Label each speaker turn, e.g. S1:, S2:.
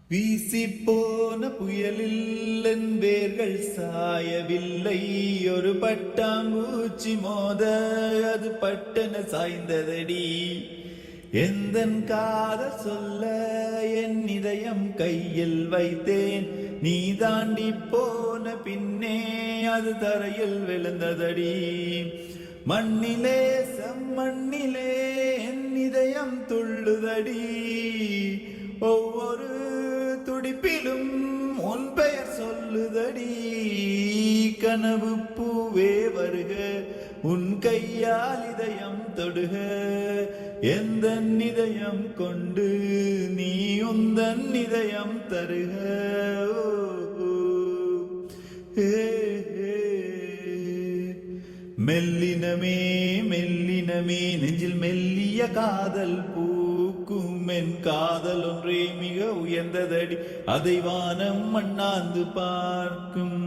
S1: வீசி போன புயலில் என் வேர்கள் சாயவில்லை. ஒரு பட்டாம்பூச்சி மோத அது பட்டன சாய்ந்ததடி. எந்தன் காதல் சொல்ல என் இதயம் கையில் வைத்தேன். நீ தாண்டி போன பின்னே அது தரையில் விழுந்ததடி. மண்ணிலே செம்மண்ணிலே என் இதயம் துள்ளுதடி. ஒவ்வொரு துடிப்பிலும் உன் பெயர் சொல்லுதடி. கனவு பூவே வருக, உன் கையால் இதயம் தொடுக. எந்த இதயம் கொண்டு நீ உந்தன் இதயம் தருக. மெல்லினமே மெல்லினமே நெஞ்சில் மெல்லிய காதல் பூக்கும். என் காதல் ஒன்றே மிக உயர்ந்ததடி, அதை வானம் மண்ணாந்து பார்க்கும்.